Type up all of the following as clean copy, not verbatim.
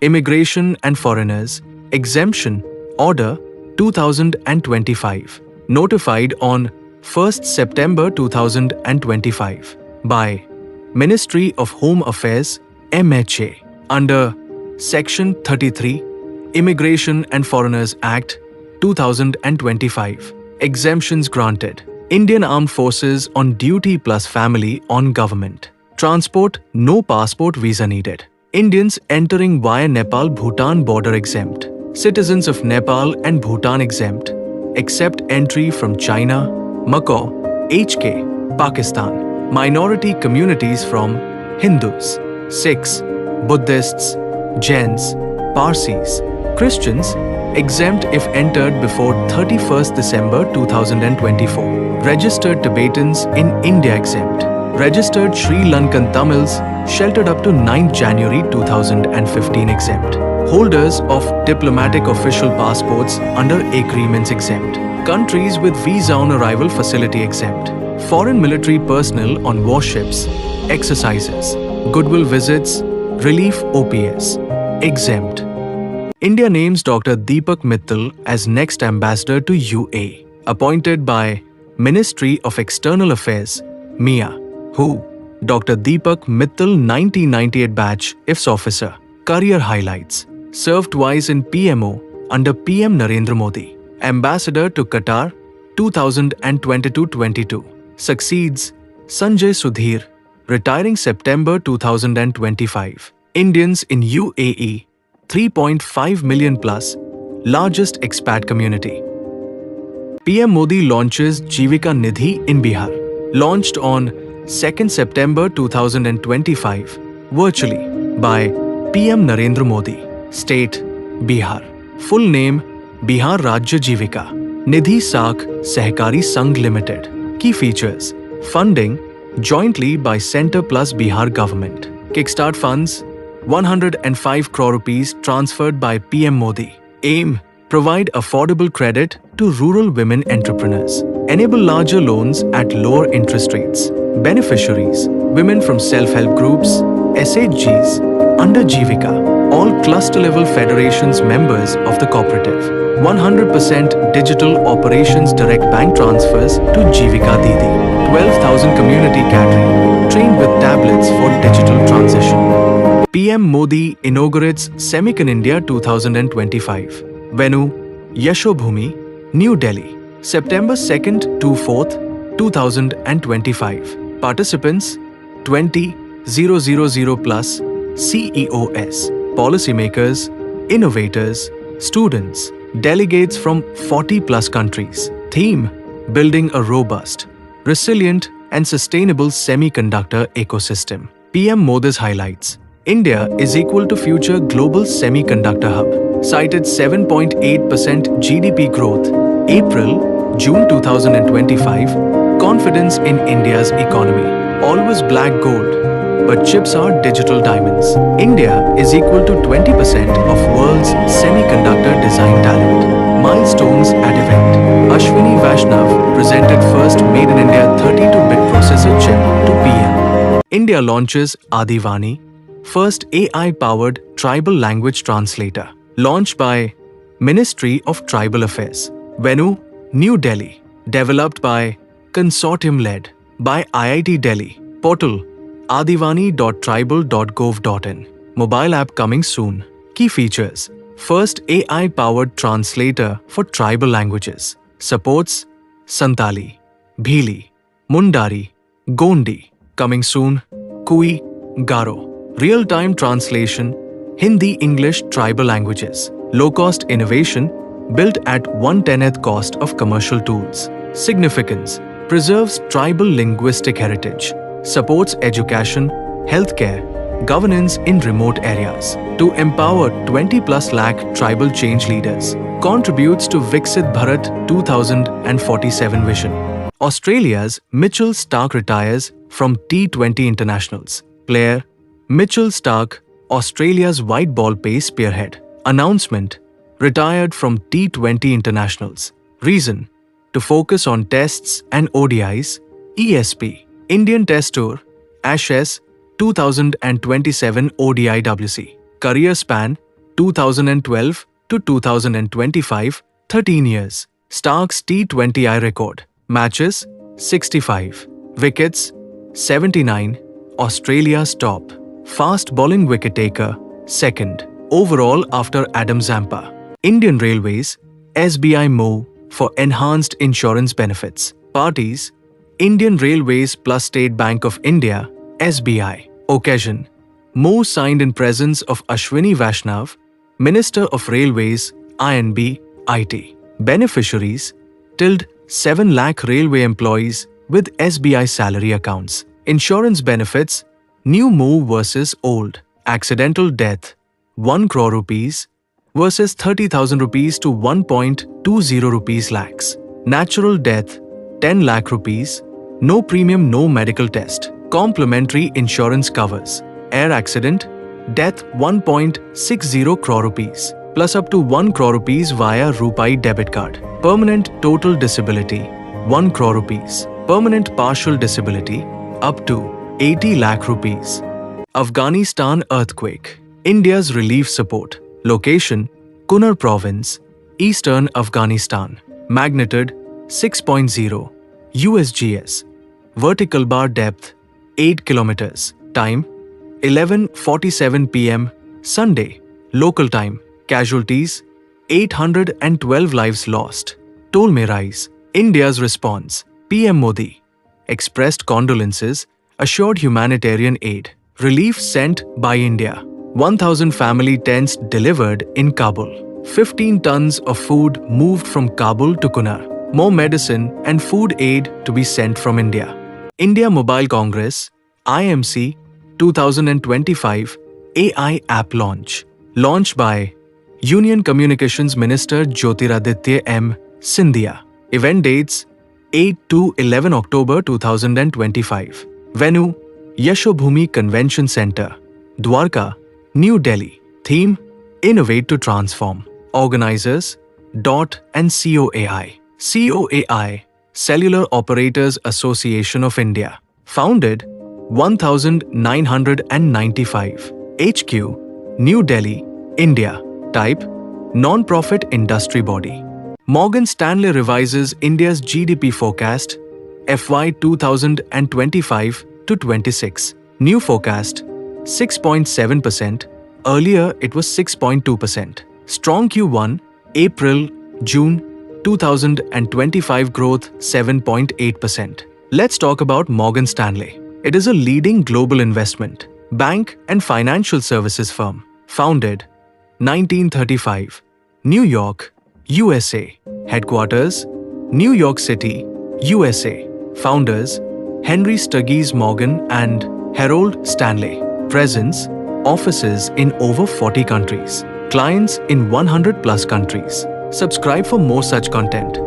Immigration and Foreigners Exemption Order 2025, notified on 1st September 2025 by Ministry of Home Affairs (MHA) under Section 33 Immigration and Foreigners Act 2025. Exemptions granted. Indian Armed Forces on duty plus family on government. Transport, no passport visa needed. Indians entering via Nepal-Bhutan border exempt. Citizens of Nepal and Bhutan exempt, except entry from China, Macau, HK, Pakistan. Minority communities from Hindus, Sikhs, Buddhists, Jains, Parsis, Christians exempt if entered before 31st December 2024. Registered Tibetans in India exempt. Registered Sri Lankan Tamils sheltered up to 9th January 2015 exempt. Holders of diplomatic official passports under agreements exempt. Countries with visa on arrival facility exempt. Foreign military personnel on warships, exercises, goodwill visits, relief OPS exempt. India names Dr. Deepak Mittal as next ambassador to UAE, appointed by Ministry of External Affairs, MIA. Who? Dr. Deepak Mittal, 1998 batch, IFS officer. Career highlights. Served twice in PMO under PM Narendra Modi. Ambassador to Qatar 2022-22. Succeeds Sanjay Sudhir, retiring September 2025. Indians in UAE 3.5 million plus, largest expat community. PM Modi launches Jivika Nidhi in Bihar. Launched on 2nd September 2025 virtually by PM Narendra Modi. State Bihar. Full name Bihar Rajya Jivika Nidhi Sak Sehkari Sangh Limited. Key features: funding jointly by Centre plus Bihar government. Kickstart funds 105 crore rupees transferred by PM Modi. Aim: provide affordable credit to rural women entrepreneurs. Enable larger loans at lower interest rates. Beneficiaries: women from self-help groups, SHGs, under Jivika, all cluster-level federations members of the cooperative. 100% digital operations direct bank transfers to Jivika Didi. 12,000 community catering, trained with tablets for digital transition. PM Modi inaugurates Semicon India 2025. Venue: Yashobhumi, New Delhi, September 2nd to 4th, 2025. Participants 20,000 plus CEOs, policymakers, innovators, students, delegates from 40 plus countries. Theme: building a robust, resilient and sustainable semiconductor ecosystem. PM Modi's highlights. India is equal to future global semiconductor hub. Cited 7.8% GDP growth. April-June 2025. Confidence in India's economy. Always black gold, but chips are digital diamonds. India is equal to 20% of world's semiconductor design talent. Milestones at event. Ashwini Vaishnav presented first Made in India 32-bit processor chip to PM. India launches Adivani, first AI-powered tribal language translator. Launched by Ministry of Tribal Affairs. Venue: New Delhi. Developed by Consortium led by IIT Delhi. Portal: adivani.tribal.gov.in. Mobile app coming soon. Key features: first AI-powered translator for tribal languages. Supports Santali, Bhili, Mundari, Gondi. Coming soon. Kui, Garo. Real-time translation, Hindi-English tribal languages. Low-cost innovation built at 1/10th cost of commercial tools. Significance: preserves tribal linguistic heritage. Supports education, healthcare, governance in remote areas. To empower 20+ lakh tribal change leaders. Contributes to Viksit Bharat 2047 vision. Australia's Mitchell Starc retires from T20 internationals. Player: Mitchell Starc, Australia's white ball pace spearhead. Announcement: retired from T20 internationals. Reason: to focus on tests and ODIs. ESP, Indian Test Tour, Ashes 2027 ODIWC. Career span: 2012 to 2025, 13 years. Stark's T20I record. Matches 65. Wickets 79. Australia's top fast bowling wicket taker, second overall after Adam Zampa. Indian Railways SBI move for enhanced insurance benefits. Parties Indian Railways plus State Bank of India SBI. Occasion move signed in presence of Ashwini Vaishnav, Minister of Railways INB IT. Beneficiaries 7 lakh railway employees with SBI salary accounts. Insurance benefits new move versus old. Accidental death 1 crore rupees versus 30,000 rupees to 1.20 rupees lakhs. Natural death 10 lakh rupees. No premium, no medical test. Complementary insurance covers. Air accident death 1.60 crore rupees plus up to 1 crore rupees via RuPay debit card. Permanent total disability 1 crore rupees. Permanent partial disability up to 80 lakh rupees. Afghanistan earthquake. India's relief support. Location Kunar Province, Eastern Afghanistan. Magnitude 6.0 USGS. Vertical bar depth 8 kilometers. Time 11:47 p.m. Sunday. Local time. Casualties 812 lives lost. Toll may rise. India's response. PM Modi expressed condolences, assured humanitarian aid. Relief sent by India. 1,000 family tents delivered in Kabul. 15 tons of food moved from Kabul to Kunar. More medicine and food aid to be sent from India. India Mobile Congress IMC 2025 AI app launch. Launched by Union Communications Minister Jyotiraditya M. Scindia. Event dates 8 to 11 October 2025. Venue Yashobhumi Convention Center, Dwarka, New Delhi. Theme Innovate to Transform. Organizers DOT and COAI. COAI Cellular Operators Association of India. Founded 1995. HQ New Delhi, India. Type Non-profit industry body. Morgan Stanley revises India's GDP forecast FY 2025 to 26. New forecast 6.7%. Earlier it was 6.2%. Strong Q1 April June 2025 growth 7.8%. Let's talk about Morgan Stanley. It is a leading global investment, bank and financial services firm. Founded 1935. New York, USA. Headquarters New York City, USA. Founders Henry Sturgis Morgan and Harold Stanley. Presence offices in over 40 countries. Clients in 100 plus countries. Subscribe for more such content.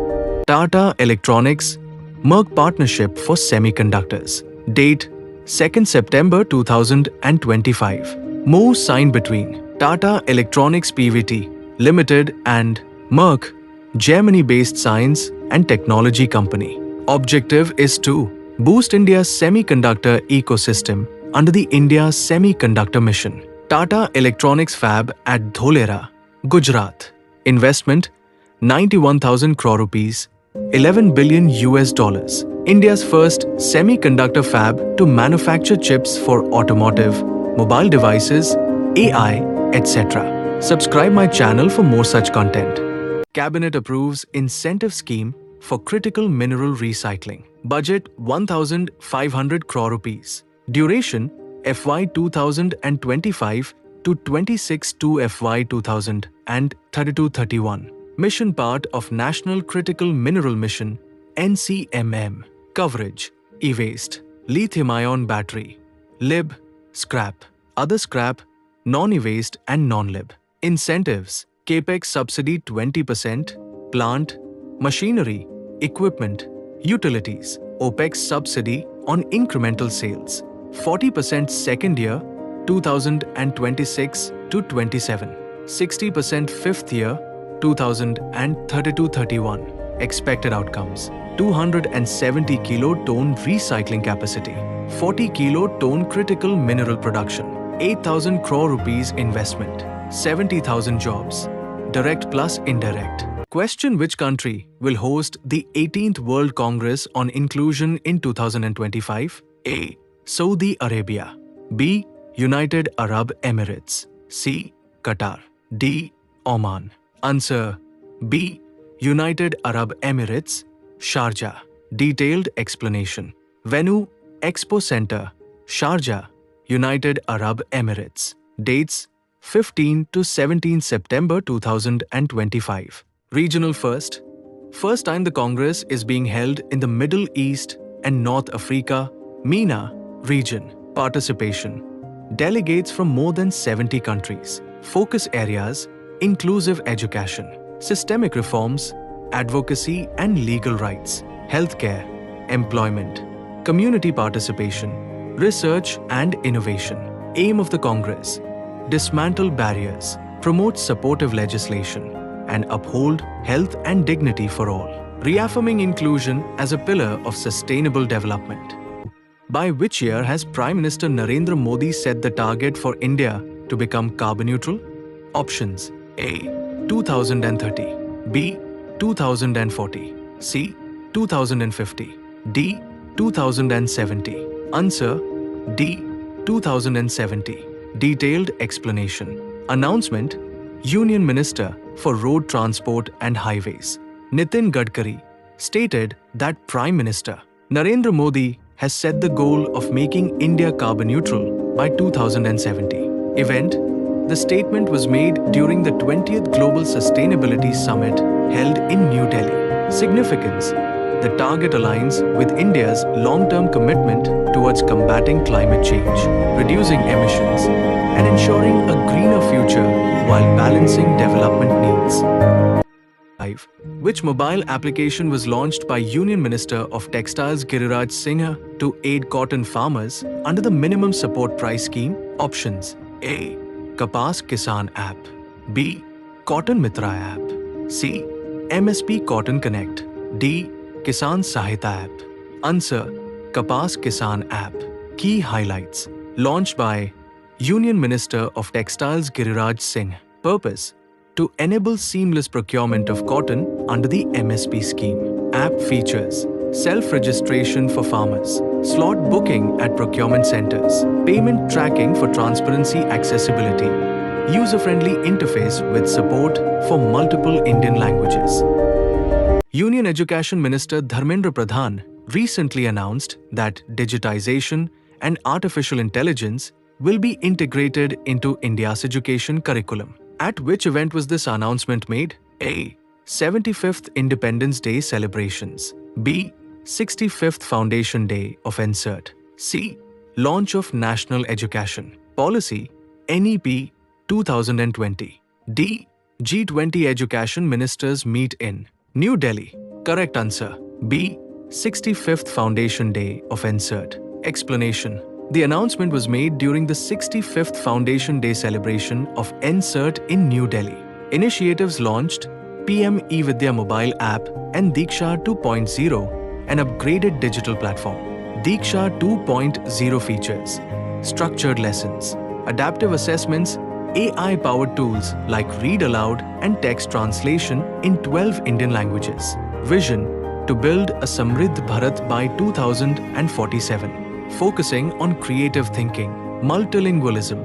Tata Electronics Merck Partnership for Semiconductors. Date 2nd September 2025. MOU signed between Tata Electronics Pvt. Limited and Merck, Germany-based science and technology company. Objective is to boost India's semiconductor ecosystem under the India Semiconductor Mission. Tata Electronics Fab at Dholera, Gujarat. Investment 91,000 crore rupees, 11 billion US dollars. India's first semiconductor fab to manufacture chips for automotive, mobile devices, AI, etc. Subscribe my channel for more such content. Cabinet approves incentive scheme for critical mineral recycling. Budget 1,500 crore rupees. Duration FY 2025 to 26 to FY 2032-31. Mission part of National Critical Mineral Mission NCMM. Coverage E-waste, lithium-ion battery, lib, scrap, other scrap, non-e-waste and non-lib. Incentives Capex subsidy 20%, plant, machinery, equipment, utilities, OPEX subsidy on incremental sales, 40% second year 2026 to 27, 60% fifth year 2032-31. Expected outcomes 270 kiloton recycling capacity, 40 kiloton critical mineral production, 8,000 crore rupees investment. 70,000 jobs, direct plus indirect. Question: which country will host the 18th World Congress on Inclusion in 2025? A. Saudi Arabia. B. United Arab Emirates. C. Qatar. D. Oman. Answer: B. United Arab Emirates, Sharjah. Detailed explanation. Venue: Expo Center, Sharjah, United Arab Emirates. Dates: 15 to 17 September 2025. Regional first. First time the Congress is being held in the Middle East and North Africa, MENA region. Participation: delegates from more than 70 countries. Focus areas: inclusive education, systemic reforms, advocacy and legal rights, healthcare, employment, community participation, research and innovation. Aim of the Congress: dismantle barriers, promote supportive legislation, and uphold health and dignity for all. Reaffirming inclusion as a pillar of sustainable development. By which year has Prime Minister Narendra Modi set the target for India to become carbon neutral? Options: A. 2030, B. 2040, C. 2050, D. 2070. Answer: D. 2070. Detailed explanation. Announcement: Union Minister for Road Transport and Highways, Nitin Gadkari, stated that Prime Minister Narendra Modi has set the goal of making India carbon neutral by 2070. Event: the statement was made during the 20th Global Sustainability Summit held in New Delhi. Significance: the target aligns with India's long-term commitment towards combating climate change, reducing emissions, and ensuring a greener future while balancing development needs. 5. Which mobile application was launched by Union Minister of Textiles Giriraj Singh to aid cotton farmers under the Minimum Support Price Scheme? Options: A. Kapas Kisan App, B. Cotton Mitra App, C. MSP Cotton Connect, D. Kisan Sahayata App. Answer: Kapas Kisan App. Key highlights. Launched by Union Minister of Textiles Giriraj Singh. Purpose: to enable seamless procurement of cotton under the MSP scheme. App features: self-registration for farmers, slot booking at procurement centers, payment tracking for transparency accessibility, user-friendly interface with support for multiple Indian languages. Union Education Minister Dharmendra Pradhan recently announced that digitization and artificial intelligence will be integrated into India's education curriculum. At which event was this announcement made? A. 75th Independence Day celebrations. B. 65th Foundation Day of NSERT. C. Launch of National Education Policy NEP 2020. D. G20 Education Ministers meet in New Delhi. Correct answer: B. 65th Foundation Day of NSERT. Explanation: the announcement was made during the 65th Foundation Day celebration of NSERT in New Delhi. Initiatives launched: PM eVidya mobile app and Diksha 2.0, an upgraded digital platform. Diksha 2.0 features structured lessons, adaptive assessments, AI-powered tools like read aloud and text translation in 12 Indian languages. Vision: to build a Samriddh Bharat by 2047, focusing on creative thinking, multilingualism,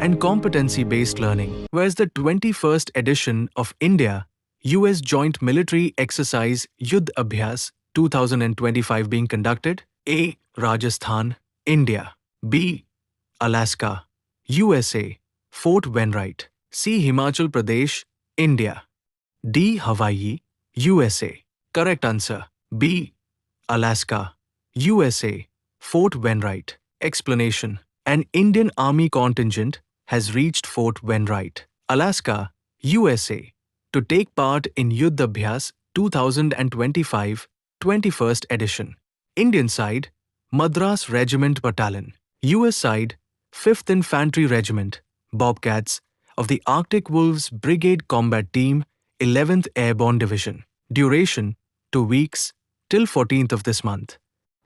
and competency-based learning. Where's the 21st edition of India-US Joint Military Exercise Yuddh Abhyas 2025 being conducted? A. Rajasthan, India. B. Alaska, USA, Fort Wainwright. C. Himachal Pradesh, India. D. Hawaii, USA. Correct answer: B. Alaska, USA, Fort Wainwright. Explanation: an Indian Army contingent has reached Fort Wainwright, Alaska, USA, to take part in Yuddh Abhyas 2025 21st edition. Indian side: Madras Regiment Battalion. US side: 5th Infantry Regiment, Bobcats of the Arctic Wolves Brigade Combat Team, 11th Airborne Division. Duration: 2 weeks till 14th of this month.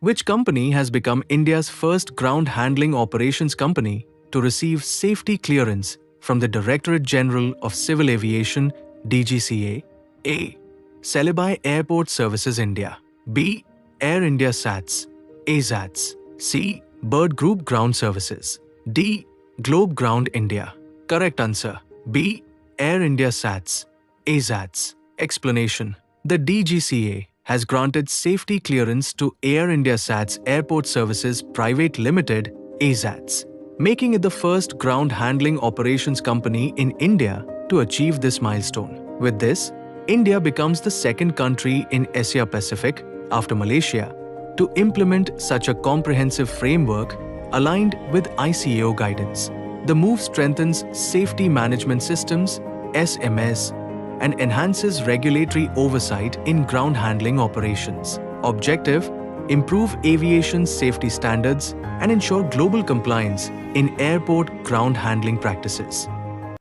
Which company has become India's first ground handling operations company to receive safety clearance from the Directorate General of Civil Aviation DGCA. A. Celebi Airport Services India. B. Air India SATS ASATS. C. Bird Group Ground Services. D. Globe Ground India. Correct answer B. Air India SATS ASATS. Explanation. The DGCA has granted safety clearance to Air India SATS Airport Services Private Limited ASATS, making it the first ground handling operations company in India to achieve this milestone. With this, India becomes the second country in Asia Pacific, after Malaysia, to implement such a comprehensive framework aligned with ICAO guidance. The move strengthens safety management systems (SMS) and enhances regulatory oversight in ground handling operations. Objective: improve aviation safety standards and ensure global compliance in airport ground handling practices.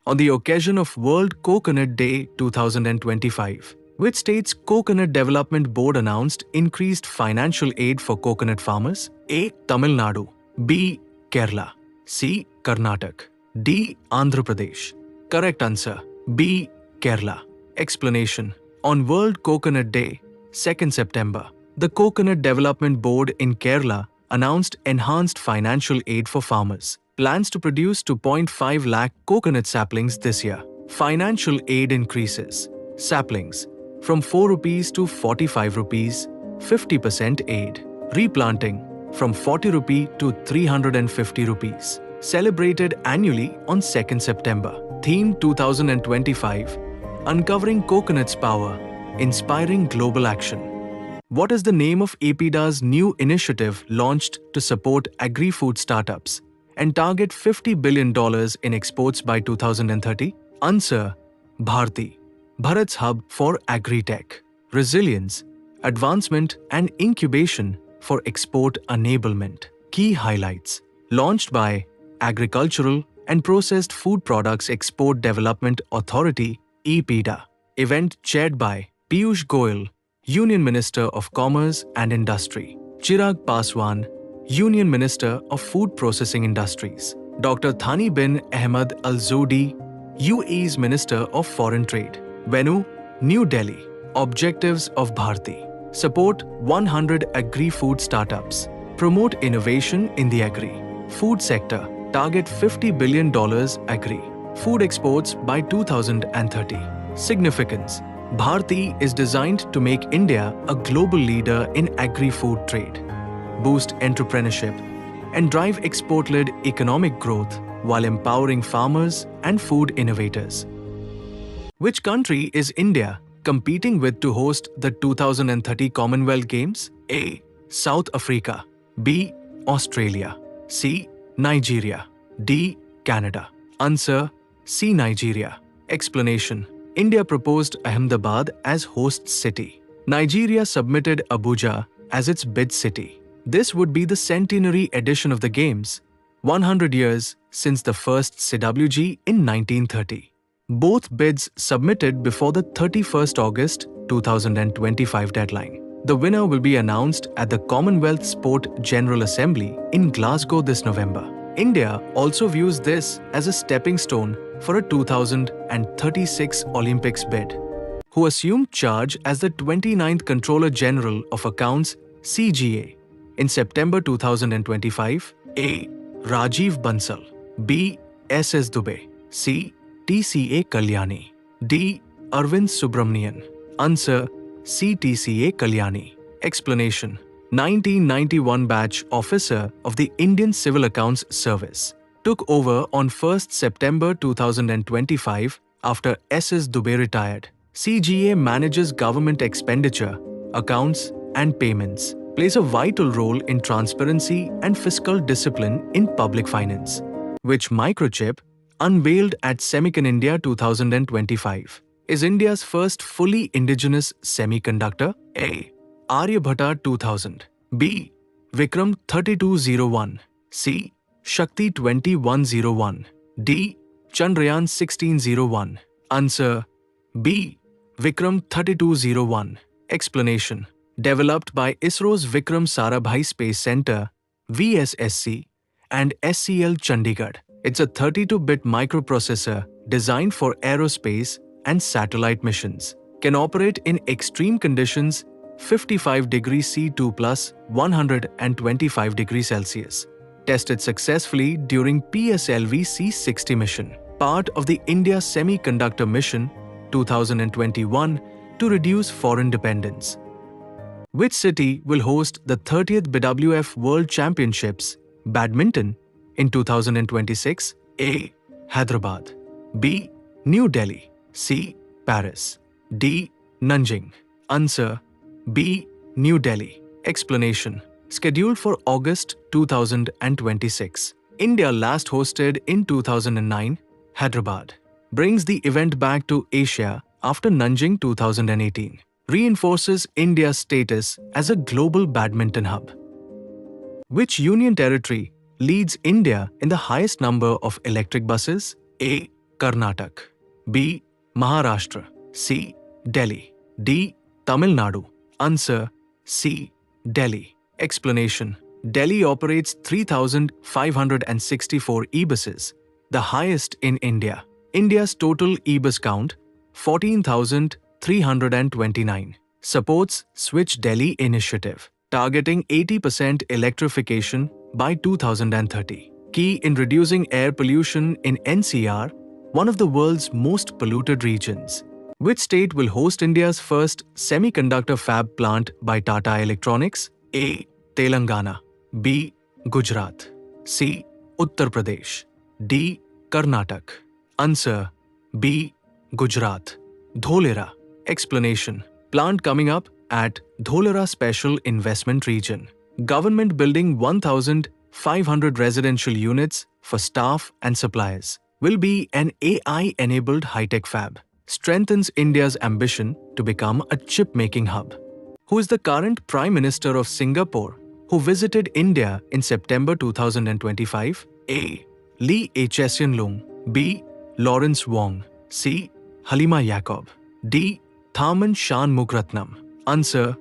On the occasion of World Coconut Day 2025, which state's Coconut Development Board announced increased financial aid for coconut farmers? A. Tamil Nadu. B. Kerala. C. Karnataka. D. Andhra Pradesh. Correct answer B. Kerala. Explanation. On World Coconut Day, 2nd September, the Coconut Development Board in Kerala announced enhanced financial aid for farmers. Plans to produce 2.5 lakh coconut saplings this year. Financial aid increases. Saplings from 4 rupees to 45 rupees, 50% aid. Replanting from 40 rupee to 350 rupees. Celebrated annually on 2nd September. Theme 2025: Uncovering Coconut's Power, Inspiring Global Action. What is the name of APIDA's new initiative launched to support agri-food startups and target $50 billion in exports by 2030? Answer: Bharti, Bharat's hub for agri-tech, resilience, advancement and incubation for export enablement. Key highlights. Launched by Agricultural and Processed Food Products Export Development Authority (EPIDA). Event chaired by Piyush Goyal, Union Minister of Commerce and Industry. Chirag Paswan, Union Minister of Food Processing Industries. Dr. Thani bin Ahmed Al Zoudi, UAE's Minister of Foreign Trade. Venue, New Delhi. Objectives of Bharti: support 100 agri-food startups, promote innovation in the agri-food sector, target $50 billion agri-food exports by 2030. Significance: Bharti is designed to make India a global leader in agri-food trade, boost entrepreneurship, and drive export-led economic growth while empowering farmers and food innovators. Which country is India competing with to host the 2030 Commonwealth Games? A. South Africa. B. Australia. C. Nigeria. D. Canada. Answer: C. Nigeria. Explanation. India proposed Ahmedabad as host city. Nigeria submitted Abuja as its bid city. This would be the centenary edition of the Games, 100 years since the first CWG in 1930. Both bids submitted before the 31st August 2025 deadline. The winner will be announced at the Commonwealth Sport General Assembly in Glasgow this November. India also views this as a stepping stone for a 2036 Olympics bid. Who assumed charge as the 29th Controller General of Accounts (CGA) in September 2025? A. Rajiv Bansal. B. S.S. Dubey. C. TCA Kalyani. D. Arvind Subramanian. Answer: C. TCA Kalyani. Explanation. 1991 batch officer of the Indian Civil Accounts Service took over on 1st September 2025 after S.S. Dubey retired. CGA manages government expenditure, accounts and payments, plays a vital role in transparency and fiscal discipline in public finance. Which microchip, unveiled at Semicon India 2025, is India's first fully indigenous semiconductor? A. Aryabhatta 2000. B. Vikram 3201. C. Shakti 2101. D. Chandrayaan 1601. Answer: B. Vikram 3201. Explanation. Developed by ISRO's Vikram Sarabhai Space Center, VSSC, and SCL Chandigarh, It's a 32-bit microprocessor designed for aerospace and satellite missions. Can operate in extreme conditions 55 degrees C2 plus 125 degrees Celsius. Tested successfully during PSLV C-60 mission, part of the India Semiconductor Mission 2021 to reduce foreign dependence. Which city will host the 30th BWF World Championships Badminton in 2026? A. Hyderabad. B. New Delhi. C. Paris. D. Nanjing. Answer: B. New Delhi. Explanation: scheduled for August 2026. India last hosted in 2009. Hyderabad brings the event back to Asia after Nanjing 2018. Reinforces India's status as a global badminton hub. Which union territory leads India in the highest number of electric buses? A. Karnataka. B. Maharashtra. C. Delhi. D. Tamil Nadu. Answer: C. Delhi. Explanation: Delhi operates 3,564 e-buses, the highest in India. India's total e-bus count, 14,329. Supports Switch Delhi initiative, targeting 80% electrification by 2030. Key in reducing air pollution in NCR, one of the world's most polluted regions. Which state will host India's first semiconductor fab plant by Tata Electronics? A. Telangana. B. Gujarat. C. Uttar Pradesh. D. Karnataka. Answer: B. Gujarat. Dholera. Explanation: plant coming up at Dholera Special Investment Region. Government building 1,500 residential units for staff and suppliers. Will be an AI-enabled high-tech fab. Strengthens India's ambition to become a chip-making hub. Who is the current Prime Minister of Singapore who visited India in September 2025? A. Lee Hsien Loong. B. Lawrence Wong. C. Halima Yacob. D. Tharman Shanmugaratnam. Answer: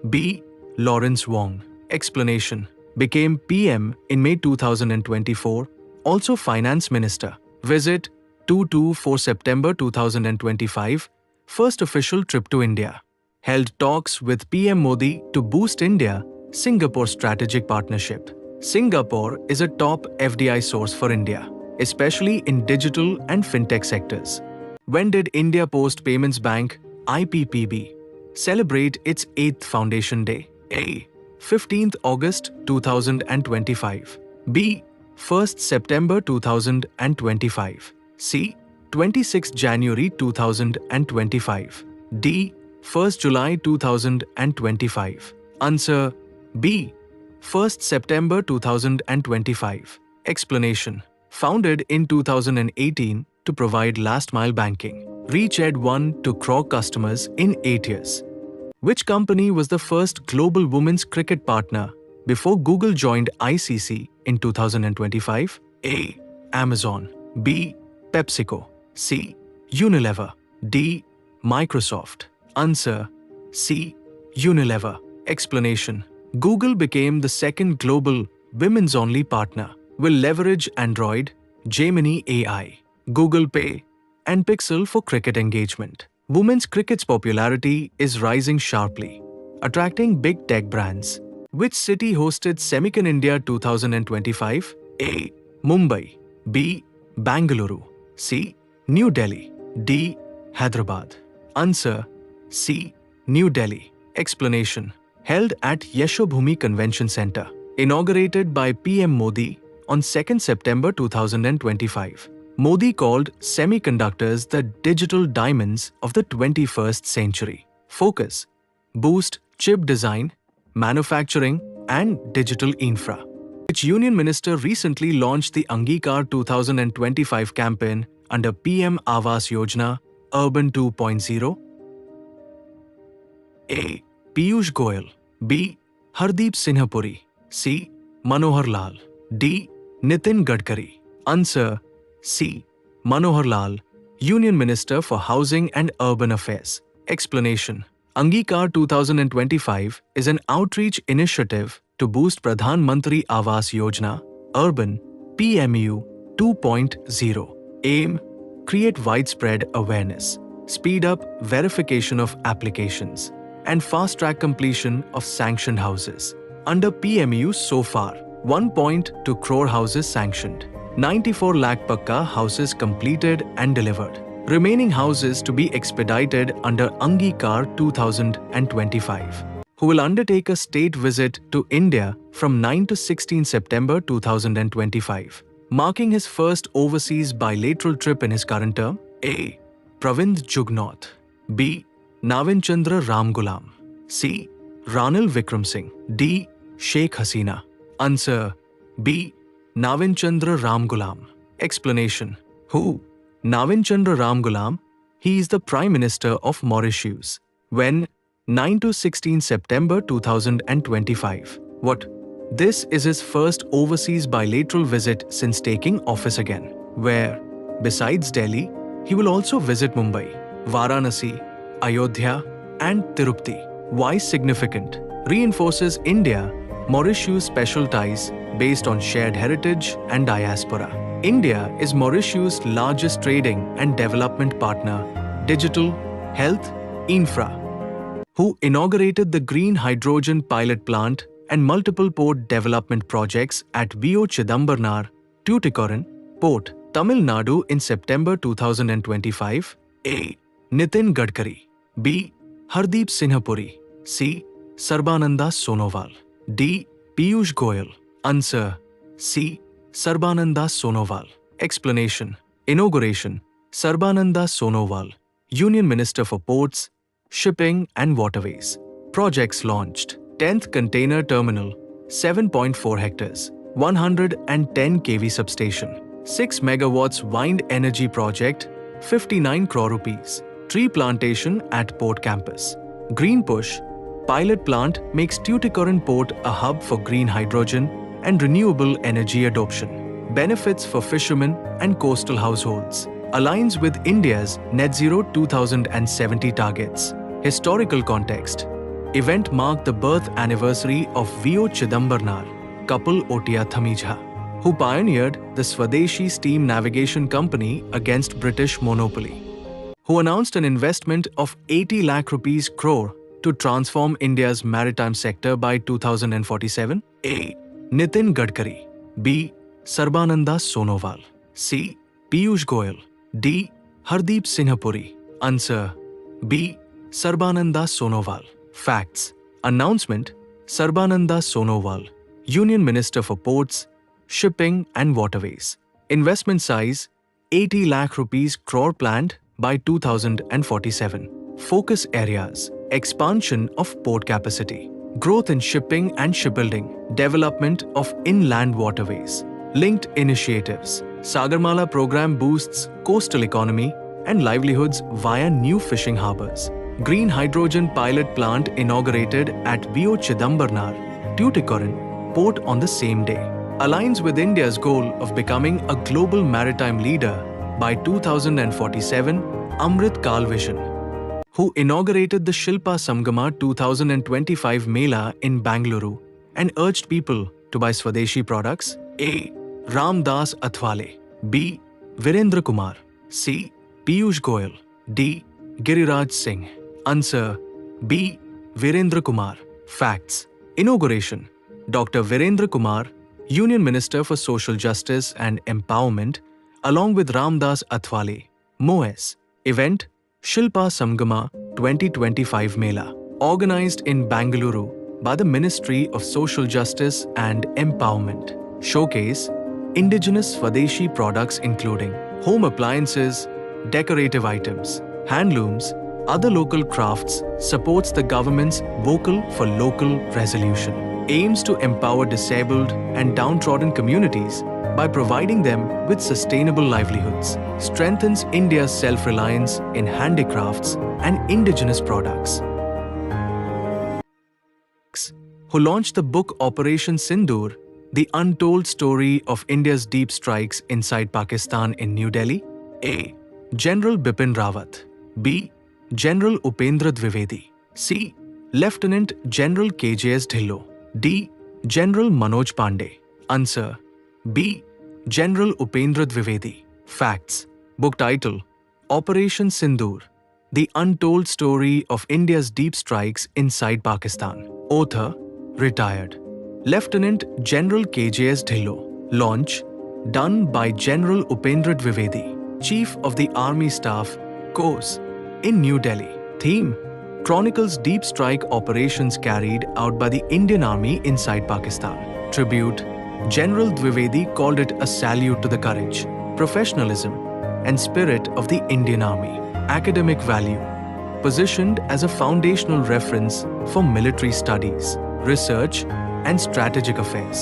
B. Lawrence Wong. Explanation: became PM in May 2024, also Finance Minister. Visit 2-4 September 2025, first official trip to India. Held talks with PM Modi to boost India-Singapore strategic partnership. Singapore is a top FDI source for India, especially in digital and fintech sectors. When did India Post Payments Bank (IPPB) celebrate its 8th Foundation Day? A. 15th August 2025. B. 1st September 2025. C. 26 January 2025. D. 1st July 2025. Answer: B. 1st September 2025. Explanation: founded in 2018 to provide last-mile banking. Reach had 1 crore customers in 8 years. Which company was the first global women's cricket partner before Google joined ICC in 2025? A. Amazon. B. PepsiCo. C. Unilever. D. Microsoft. Answer: C. Unilever. Explanation: Google became the second global women's-only partner. Will leverage Android, Gemini AI, Google Pay, and Pixel for cricket engagement. Women's cricket's popularity is rising sharply, attracting big tech brands. Which city hosted Semicon India 2025? A. Mumbai. B. Bangalore. C. New Delhi. D. Hyderabad. Answer: C. New Delhi. Explanation: held at Yashobhumi Convention Center. Inaugurated by PM Modi on 2nd September 2025. Modi called semiconductors the digital diamonds of the 21st century. Focus: boost chip design, manufacturing, and digital infra. Which union minister recently launched the Angikar 2025 campaign under PM Awas Yojana Urban 2.0? A. Piyush Goyal. B. Hardeep Sinha Puri. C. Manohar Lal. D. Nitin Gadkari. Answer: C. Manohar Lal, Union Minister for Housing and Urban Affairs. Explanation: Angikar 2025 is an outreach initiative to boost Pradhan Mantri Awas Yojana, Urban, PMU, 2.0. Aim: create widespread awareness, speed up verification of applications, and fast-track completion of sanctioned houses. Under PMU so far, 1.2 crore houses sanctioned, 94 lakh Pakka houses completed and delivered. Remaining houses to be expedited under Angikar 2025, who will undertake a state visit to India from 9 to 16 September 2025, marking his first overseas bilateral trip in his current term. A. Pravind Jugnauth. B. Navin Chandra Ramgulam. C. Ranil Vikram Singh. D. Sheikh Hasina. Answer: B. Navin Chandra Ramgulam. Explanation: Who? Navin Chandra Ramgulam. He is the Prime Minister of Mauritius. When? 9 to 16 September 2025. What? This is his first overseas bilateral visit since taking office again, where, besides Delhi, he will also visit Mumbai, Varanasi, Ayodhya, and Tirupati. Why significant? Reinforces India-Mauritius special ties based on shared heritage and diaspora. India is Mauritius' largest trading and development partner, digital, health, infra, who inaugurated the green hydrogen pilot plant and multiple port development projects at VO Chidambarnar, Tuticorin, Port, Tamil Nadu in September 2025. A. Nitin Gadkari. B. Hardeep Singh Puri. C. Sarbananda Sonowal. D. Piyush Goyal. Answer: C. Sarbananda Sonowal. Explanation: Inauguration: Sarbananda Sonowal, Union Minister for Ports, Shipping and Waterways. Projects launched: 10th Container Terminal, 7.4 hectares, 110 kV substation, 6 megawatts wind energy project, 59 crore rupees. Tree plantation at Port Campus. Green Push pilot plant makes Tuticorin Port a hub for green hydrogen and renewable energy adoption. Benefits for fishermen and coastal households. Aligns with India's Net Zero 2070 targets. Historical context. Event marked the birth anniversary of VO Chidambarnar, couple Otia Thamijha, who pioneered the Swadeshi steam navigation company against British monopoly, who announced an investment of 80 lakh rupees crore to transform India's maritime sector by 2047. A. Nitin Gadkari. B. Sarbananda Sonowal. C. Piyush Goyal. D. Hardeep Singh Puri. Answer: B. Sarbananda Sonowal. Facts. Announcement: Sarbananda Sonowal, Union Minister for Ports, Shipping and Waterways. Investment size: 80 lakh rupees crore planned by 2047. Focus areas: expansion of port capacity, growth in shipping and shipbuilding, development of inland waterways. Linked initiatives: Sagarmala program boosts coastal economy and livelihoods via new fishing harbors. Green hydrogen pilot plant inaugurated at VO Chidambarnar, Tuticorin, Port on the same day. Aligns with India's goal of becoming a global maritime leader by 2047. Amrit Kal Vision, who inaugurated the Shilpa Samgama 2025 Mela in Bangalore and urged people to buy Swadeshi products. A. Ram Das Athwale. B. Virendra Kumar. C. Piyush Goyal. D. Giriraj Singh. Answer: B. Virendra Kumar. Facts. Inauguration: Dr. Virendra Kumar, Union Minister for Social Justice and Empowerment, along with Ramdas Athwale, MOES. Event: Shilpa Samgama 2025 Mela, organized in Bangalore by the Ministry of Social Justice and Empowerment. Showcase: indigenous Swadeshi products including home appliances, decorative items, handlooms, other local crafts. Supports the government's Vocal for Local resolution. Aims to empower disabled and downtrodden communities by providing them with sustainable livelihoods. Strengthens India's self-reliance in handicrafts and indigenous products. Who launched the book Operation Sindoor, the untold story of India's deep strikes inside Pakistan in New Delhi? A. General Bipin Rawat. B. General Upendra Dwivedi. C. Lieutenant General KJS Dhillon. D. General Manoj Pandey. Answer: B. General Upendra Dwivedi. Facts. Book title: Operation Sindoor: The Untold Story of India's Deep Strikes Inside Pakistan. Author: Retired Lieutenant General KJS Dhillon. Launch: done by General Upendra Dwivedi, Chief of the Army Staff, Corps, in New Delhi. Theme: chronicles deep strike operations carried out by the Indian Army inside Pakistan. Tribute: General Dwivedi called it a salute to the courage, professionalism, and spirit of the Indian Army. Academic value: positioned as a foundational reference for military studies, research, and strategic affairs.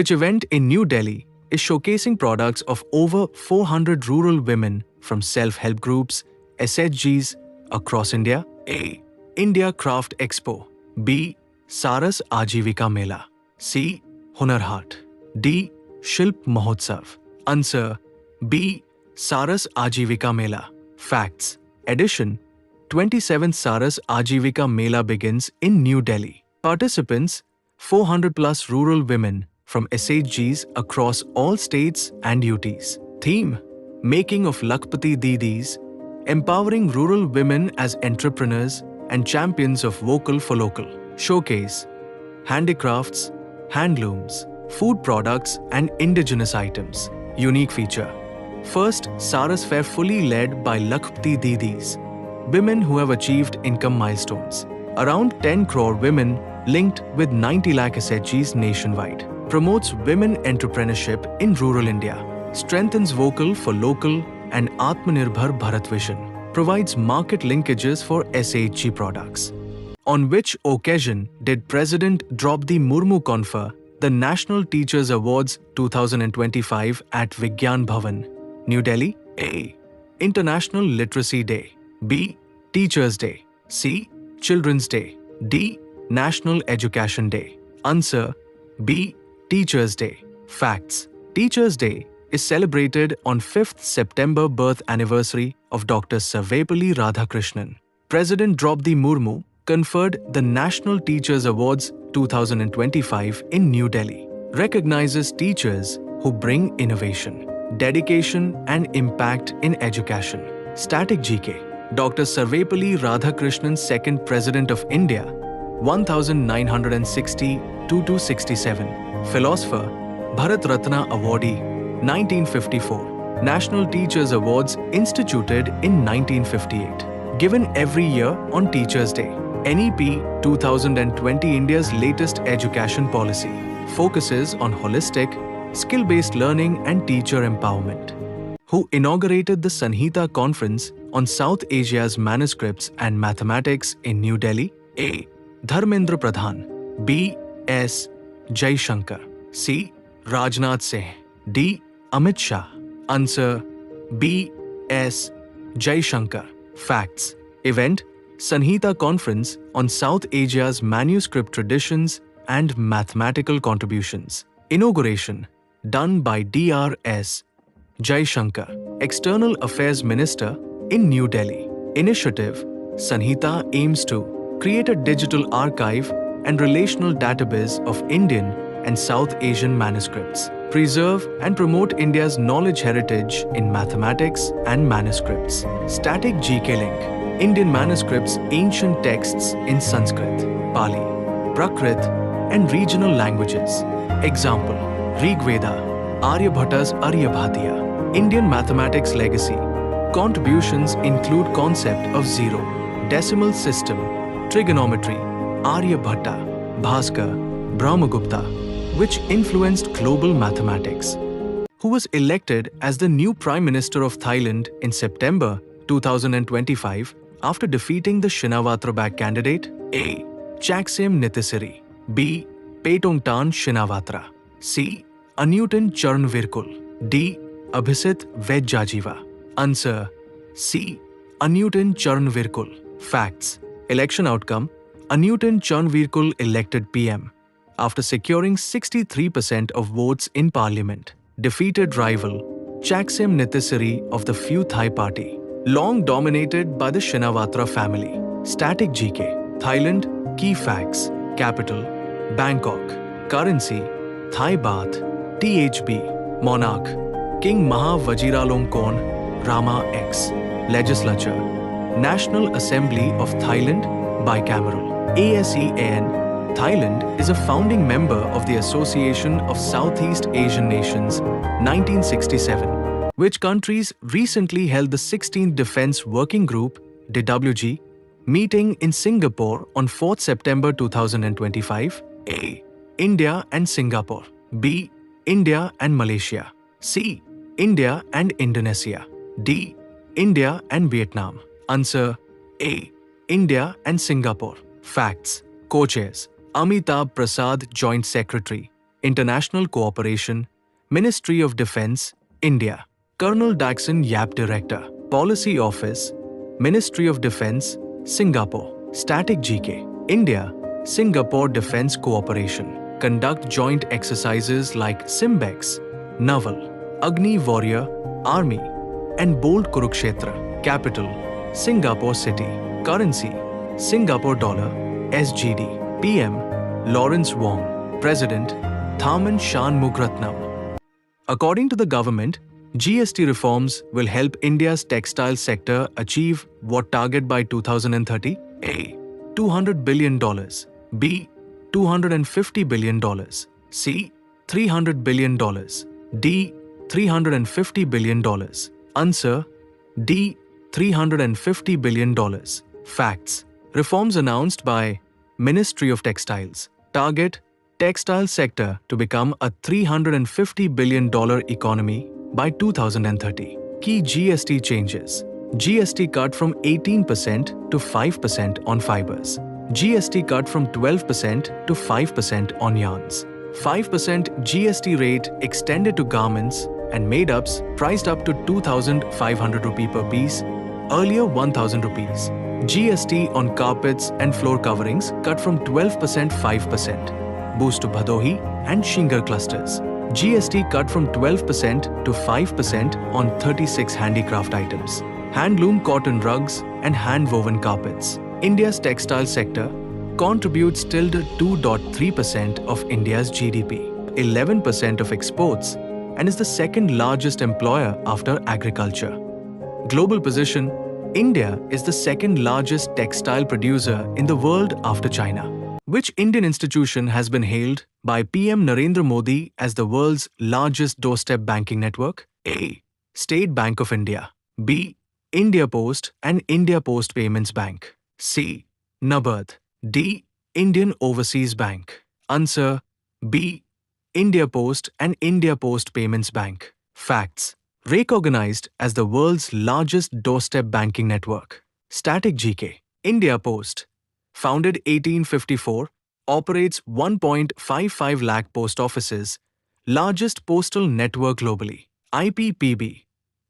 Which event in New Delhi is showcasing products of over 400 rural women from self-help groups, SHGs across India? A. India Craft Expo. B. Saras Ajivika Mela. C. Hunar Haat. D. Shilp Mahotsav. Answer: B. Saras Ajivika Mela. Facts. Edition: 27th Saras Ajivika Mela begins in New Delhi. Participants: 400 plus rural women from SHGs across all states and UTs. Theme: Making of Lakhpati Didis, empowering rural women as entrepreneurs and champions of vocal for local. Showcase: handicrafts, handlooms, food products, and indigenous items. Unique feature: first Saras Fair fully led by Lakhpati Didis, women who have achieved income milestones. Around 10 crore women linked with 90 lakh SHGs nationwide. Promotes women entrepreneurship in rural India. Strengthens vocal for local and Atmanirbhar Bharat vision. Provides market linkages for SHG products. On which occasion did President Draupadi Murmu confer the National Teachers Awards 2025 at Vigyan Bhavan, New Delhi? A. International Literacy Day. B. Teachers' Day. C. Children's Day. D. National Education Day. Answer: B. Teachers' Day. Facts. Teachers' Day is celebrated on 5th September birth anniversary of Dr. Sarvepalli Radhakrishnan. President Draupadi Murmu conferred the National Teachers Awards 2025 in New Delhi. Recognizes teachers who bring innovation, dedication, and impact in education. Static GK. Dr. Sarvepalli Radhakrishnan, second President of India, 1960–67. Philosopher, Bharat Ratna Awardee, 1954. National Teachers Awards instituted in 1958. Given every year on Teachers' Day. NEP 2020, India's latest education policy, focuses on holistic, skill-based learning and teacher empowerment. Who inaugurated the Sanhita Conference on South Asia's manuscripts and mathematics in New Delhi? A. Dharmendra Pradhan. B. S. Jaishankar. C. Rajnath Singh. D. Amit Shah. Answer: B. S. Jaishankar. Facts. Event: Sanhita Conference on South Asia's manuscript traditions and mathematical contributions. Inauguration: done by Dr.S. Jaishankar, External Affairs Minister in New Delhi. Initiative: Sanhita aims to create a digital archive and relational database of Indian and South Asian manuscripts, preserve and promote India's knowledge heritage in mathematics and manuscripts. Static GK link: Indian manuscripts, ancient texts in Sanskrit, Pali, Prakrit, and regional languages. Example: Rigveda, Aryabhata's Aryabhatiya. Indian mathematics legacy. Contributions include concept of zero, decimal system, trigonometry, Aryabhatta, Bhaskar, Brahmagupta, which influenced global mathematics. Who was elected as the new Prime Minister of Thailand in September 2025 after defeating the Shinawatra-backed candidate? A. Chaksem Nitisiri. B. Petongtan Shinawatra. C. Anutin Charnvirkul. D. Abhisit Vejjajiva. Answer: C. Anutin Charnvirkul. Facts. Election outcome: Anutin Charnvirkul elected PM after securing 63% of votes in parliament. Defeated rival Chaksem Nitisiri of the Pheu Thai Party, long dominated by the Shinawatra family. Static GK. Thailand. Key facts. Capital: Bangkok. Currency: Thai baht. THB. Monarch King Maha Vajiralongkorn Rama X. Legislature National Assembly of Thailand Bicameral. ASEAN Thailand is a founding member of the Association of Southeast Asian Nations 1967. Which countries recently held the 16th Defence Working Group DWG meeting in Singapore on 4th September 2025? A. India and Singapore. B. India and Malaysia. C. India and Indonesia. D. India and Vietnam. Answer A. India and Singapore. Facts. Co-chairs Amitabh Prasad, Joint Secretary, International Cooperation, Ministry of Defence, India. Colonel Daxon Yap, Director, Policy Office, Ministry of Defence, Singapore. Static GK. India, Singapore Defence Cooperation. Conduct joint exercises like Simbex, Naval, Agni Warrior, Army, and Bold Kurukshetra. Capital, Singapore City. Currency, Singapore Dollar, SGD. PM, Lawrence Wong. President, Tharman Shanmugaratnam. According to the government, GST reforms will help India's textile sector achieve what target by 2030? A. $200 billion. B. $250 billion. C. $300 billion. D. $350 billion. Answer D. $350 billion. Facts. Reforms announced by Ministry of Textiles target textile sector to become a $350 billion economy by 2030. Key GST changes. GST cut from 18% to 5% on fibers. GST cut from 12% to 5% on yarns. 5% GST rate extended to garments and made-ups priced up to 2,500 rupee per piece, earlier 1,000 rupees. GST on carpets and floor coverings cut from 12% 5%. Boost to Bhadohi and Shingar clusters. GST cut from 12% to 5% on 36 handicraft items. Handloom cotton rugs and hand-woven carpets. India's textile sector contributes till 2.3% of India's GDP, 11% of exports, and is the second largest employer after agriculture. Global position: India is the second largest textile producer in the world after China. Which Indian institution has been hailed by PM Narendra Modi as the world's largest doorstep banking network? A. State Bank of India. B. India Post and India Post Payments Bank. C. NABARD. D. Indian Overseas Bank. Answer B. India Post and India Post Payments Bank. Facts. Recognized as the world's largest doorstep banking network. Static GK. India Post, founded 1854, operates 1.55 lakh post offices, largest postal network globally. IPPB,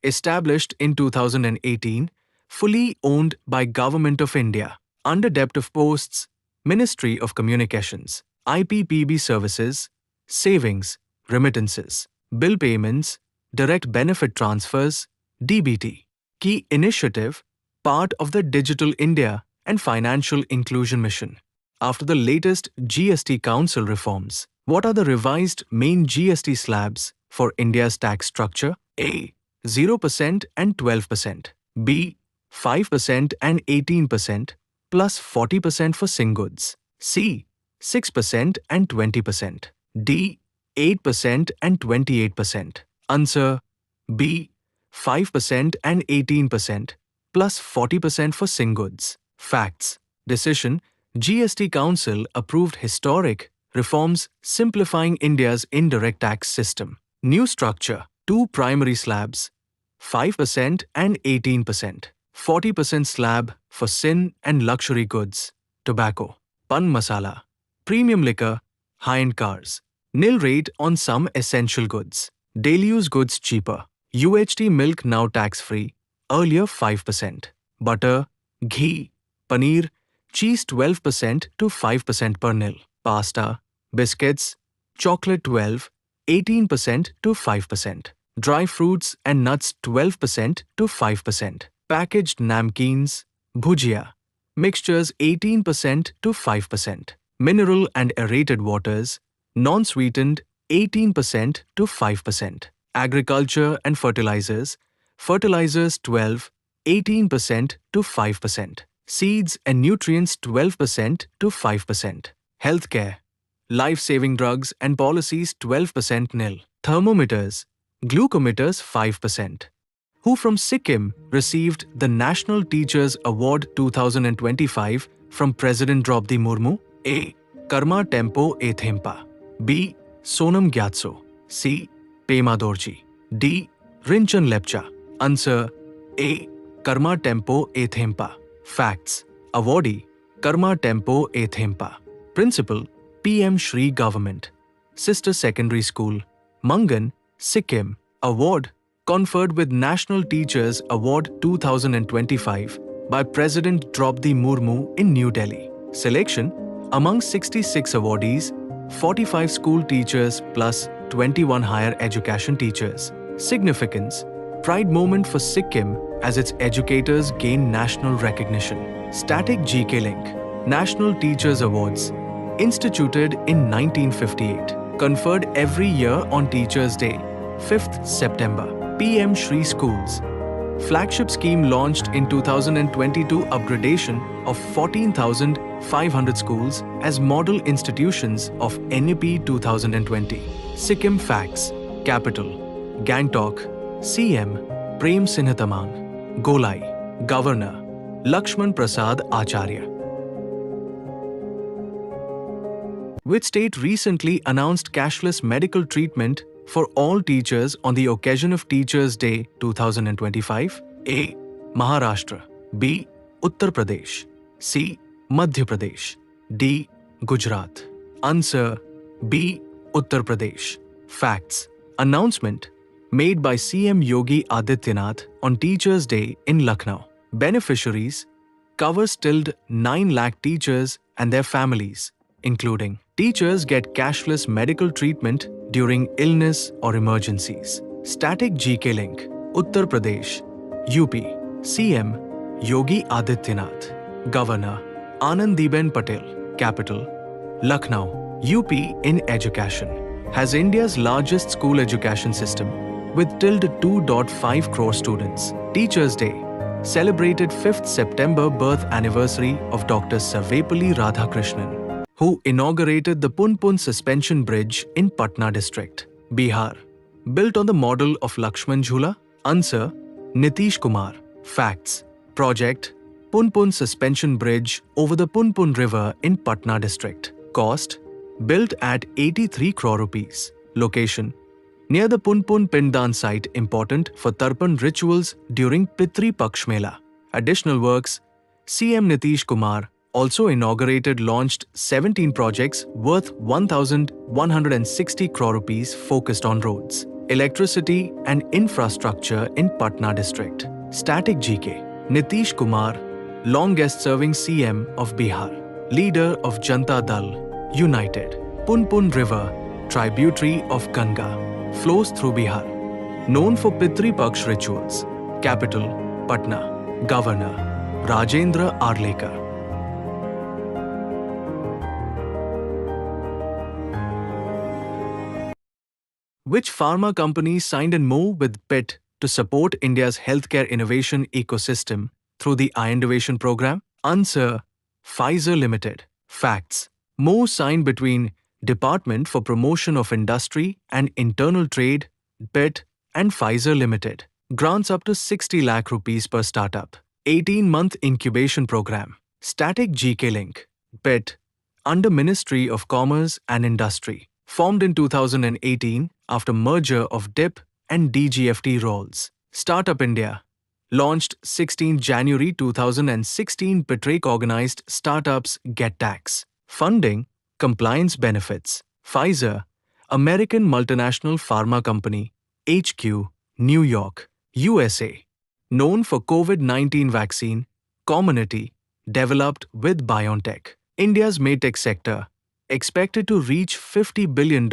established in 2018, fully owned by Government of India, under Dept of Posts, Ministry of Communications. IPPB services, savings, remittances, bill payments, direct benefit transfers, DBT. Key initiative, part of the Digital India and Financial Inclusion Mission. After the latest GST Council reforms, what are the revised main GST slabs for India's tax structure? A. 0% and 12%. B. 5% and 18% plus 40% for Singoods. C. 6% and 20%. D. 8% and 28%. Answer B. 5% and 18% plus 40% for Singoods. Facts. Decision: GST Council approved historic reforms simplifying India's indirect tax system. New structure: 2 primary slabs, 5% and 18%. 40% slab for sin and luxury goods, tobacco, pan masala, premium liquor, high-end cars. Nil rate on some essential goods. Daily use goods cheaper. UHT milk now tax-free, earlier 5%. Butter, ghee, paneer, cheese 12% to 5% per nil. Pasta, biscuits, chocolate 18% to 5%. Dry fruits and nuts 12% to 5%. Packaged namkeens, bhujia, mixtures 18% to 5%. Mineral and aerated waters, non-sweetened 18% to 5%. Agriculture and fertilizers. Fertilizers 12, 18% to 5%. Seeds and nutrients 12% to 5%. Healthcare. Life-saving drugs and policies 12% nil. Thermometers. Glucometers 5%. Who from Sikkim received the National Teachers Award 2025 from President Draupadi Murmu? A. Karma Tempo Ethempa. B. Sonam Gyatso. C. Pema Dorji. D. Rinchen Lepcha. Answer A. Karma Tempo Ethempa. Facts. Awardee Karma Tempo Ethempa. Principal PM Shri Government. Sister Secondary School, Mangan, Sikkim. Award conferred with National Teachers Award 2025 by President Draupadi Murmu in New Delhi. Selection: among 66 awardees, 45 school teachers plus 21 higher education teachers. Significance: pride moment for Sikkim as its educators gain national recognition. Static GK link. National Teachers Awards, instituted in 1958, conferred every year on Teachers' Day, 5th September. PM Shri Schools. Flagship scheme launched in 2022, upgradation of 14,500 schools as model institutions of NEP 2020. Sikkim Facts. Capital: Gangtok. CM Prem Singh Tamang. Golai. Governor Lakshman Prasad Acharya. Which state recently announced cashless medical treatment for all teachers on the occasion of Teachers' Day 2025? A. Maharashtra. B. Uttar Pradesh. C. Madhya Pradesh. D. Gujarat. Answer B. Uttar Pradesh. Facts. Announcement made by CM Yogi Adityanath on Teachers' Day in Lucknow. Beneficiaries: covers till 9 lakh teachers and their families, including teachers get cashless medical treatment during illness or emergencies. Static GK link. Uttar Pradesh, UP. CM Yogi Adityanath. Governor Anandiben Patel. Capital Lucknow. UP in education has India's largest school education system with till 2.5 crore students. Teachers' Day celebrated 5th September birth anniversary of Dr. Sarvepalli Radhakrishnan, who inaugurated the Punpun Suspension Bridge in Patna district, Bihar. Built on the model of Lakshman Jhula? Answer Nitish Kumar. Facts. Project Punpun Suspension Bridge over the Punpun River in Patna district. Cost: built at 83 crore rupees. Location: near the Punpun Pindan site, important for Tarpan rituals during Pitri Paksh Mela. Additional works: CM Nitish Kumar also launched 17 projects worth 1,160 crore rupees focused on roads, electricity and infrastructure in Patna district. Static GK. Nitish Kumar, longest serving CM of Bihar, leader of Janta Dal, United. Punpun River, tributary of Ganga, flows through Bihar. Known for Pitri Paksh rituals. Capital Patna. Governor Rajendra Arlekar. Which pharma company signed a MoU with PIT to support India's healthcare innovation ecosystem through the I-Innovation program? Answer Pfizer Limited. Facts. MoU signed between Department for Promotion of Industry and Internal Trade, PIT, and Pfizer Limited. Grants up to 60 lakh rupees per startup. 18-month incubation program. Static GK link. PIT, under Ministry of Commerce and Industry. Formed in 2018 after merger of DIP and DGFT roles. Startup India. Launched 16 January 2016. PITREC organized startups get tax. Funding, compliance benefits. Pfizer, American multinational pharma company, HQ, New York, USA. Known for COVID-19 vaccine, Comirnaty, developed with BioNTech. India's medtech sector, expected to reach $50 billion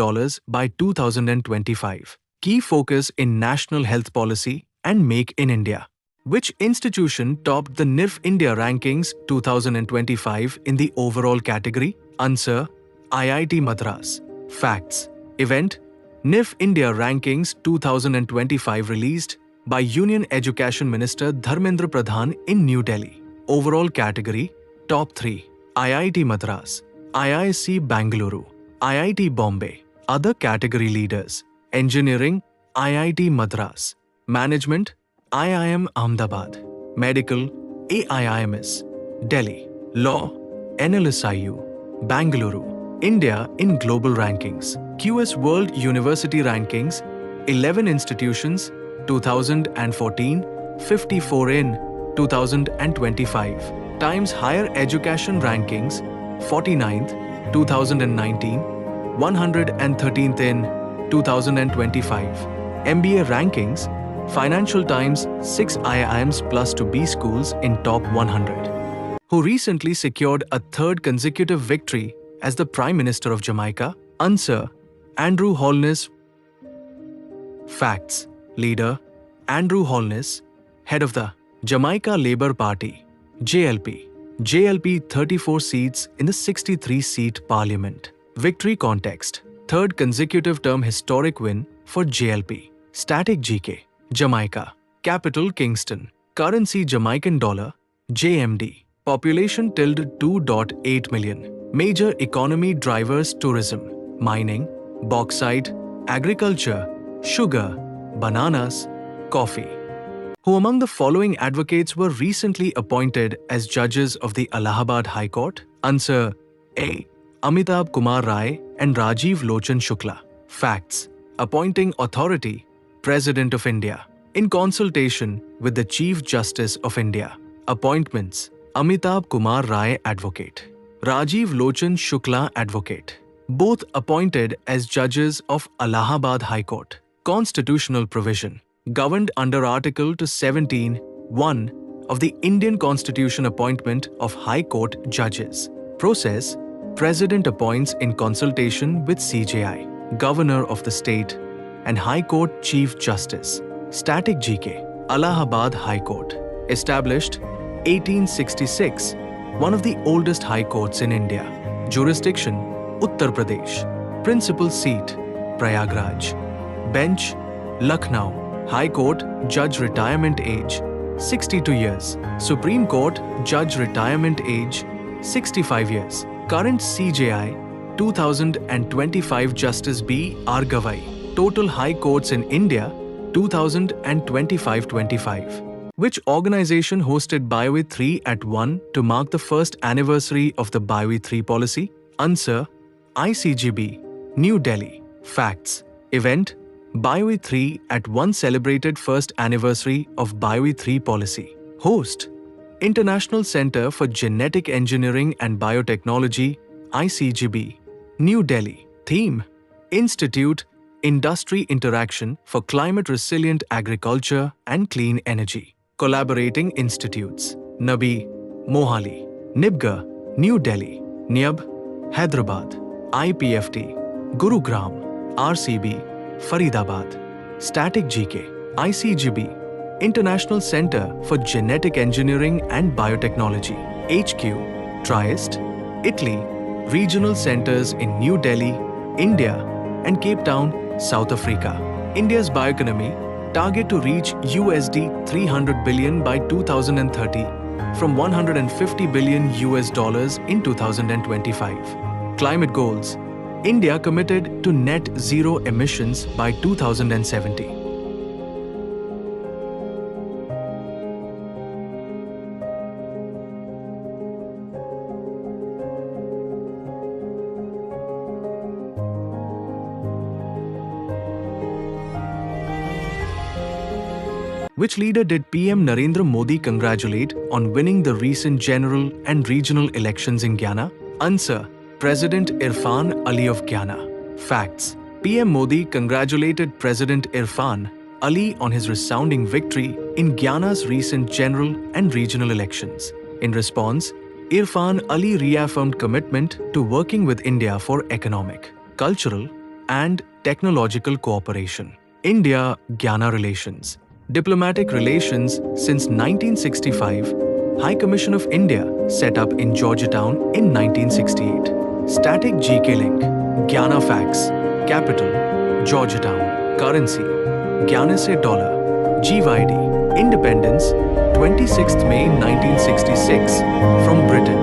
by 2025. Key focus in national health policy and Make in India. Which institution topped the NIRF India rankings 2025 in the overall category? Answer IIT Madras. Facts. Event NIF India Rankings 2025 released by Union Education Minister Dharmendra Pradhan in New Delhi. Overall category: Top 3. IIT Madras, IISc Bangalore, IIT Bombay. Other category leaders: Engineering, IIT Madras; Management, IIM Ahmedabad; Medical, AIIMS, Delhi; Law, NLSIU, Bangalore. India in global rankings. QS World University Rankings: 11 institutions, 2014, 54 in 2025. Times Higher Education Rankings: 49th, 2019, 113th in 2025. MBA Rankings: Financial Times 6 IIMs plus to B schools in top 100. Who recently secured a third consecutive victory as the Prime Minister of Jamaica? Answer: Andrew Holness. Facts: Leader: Andrew Holness, head of the Jamaica Labour Party, JLP. JLP 34 seats in the 63-seat parliament. Victory context: third consecutive term historic win for JLP. Static GK: Jamaica. Capital Kingston. Currency Jamaican dollar, JMD. Population tilde 2.8 million. Major economy drivers: tourism, mining, bauxite, agriculture, sugar, bananas, coffee. Who among the following advocates were recently appointed as judges of the Allahabad High Court? Answer: A. Amitabh Kumar Rai and Rajiv Lochan Shukla. Facts: Appointing authority: President of India. In consultation with the Chief Justice of India. Appointments: Amitabh Kumar Rai, Advocate; Rajiv Lochan Shukla, Advocate. Both appointed as judges of Allahabad High Court. Constitutional provision: governed under Article 217(1) of the Indian Constitution. Appointment of High Court judges. Process: President appoints in consultation with CJI, Governor of the state, and High Court Chief Justice. Static GK: Allahabad High Court. Established 1866, one of the oldest high courts in India. Jurisdiction: Uttar Pradesh. Principal seat: Prayagraj. Bench: Lucknow. High Court Judge Retirement Age: 62 years. Supreme Court Judge Retirement Age: 65 years. Current CJI 2025 Justice B. R. Gavai. Total High Courts in India 2025-25. Which organization hosted BioE 3 at 1 to mark the first anniversary of the BioE 3 policy? Answer: ICGB, New Delhi. Facts: Event: BioE 3 at 1 celebrated first anniversary of BioE 3 policy. Host: International Center for Genetic Engineering and Biotechnology, ICGB, New Delhi. Theme: Institute, Industry Interaction for Climate Resilient Agriculture and Clean Energy. Collaborating institutes: NABI, Mohali; NIBGA, New Delhi; NIAB, Hyderabad; IPFT, Gurugram; RCB, Faridabad. Static GK: ICGB, International Center for Genetic Engineering and Biotechnology. HQ: Trieste, Italy. Regional centers in New Delhi, India, and Cape Town, South Africa. India's bioeconomy target to reach USD 300 billion by 2030 from 150 billion US dollars in 2025. Climate goals: India committed to net zero emissions by 2070. Which leader did PM Narendra Modi congratulate on winning the recent general and regional elections in Guyana? Answer: President Irfan Ali of Guyana. Facts: PM Modi congratulated President Irfan Ali on his resounding victory in Guyana's recent general and regional elections. In response, Irfan Ali reaffirmed commitment to working with India for economic, cultural, and technological cooperation. India-Guyana relations. Diplomatic relations since 1965. High Commission of India set up in Georgetown in 1968. Static GK link. Guyana facts. Capital: Georgetown. Currency: Gyanese dollar. GYD. Independence: 26th May 1966 from Britain.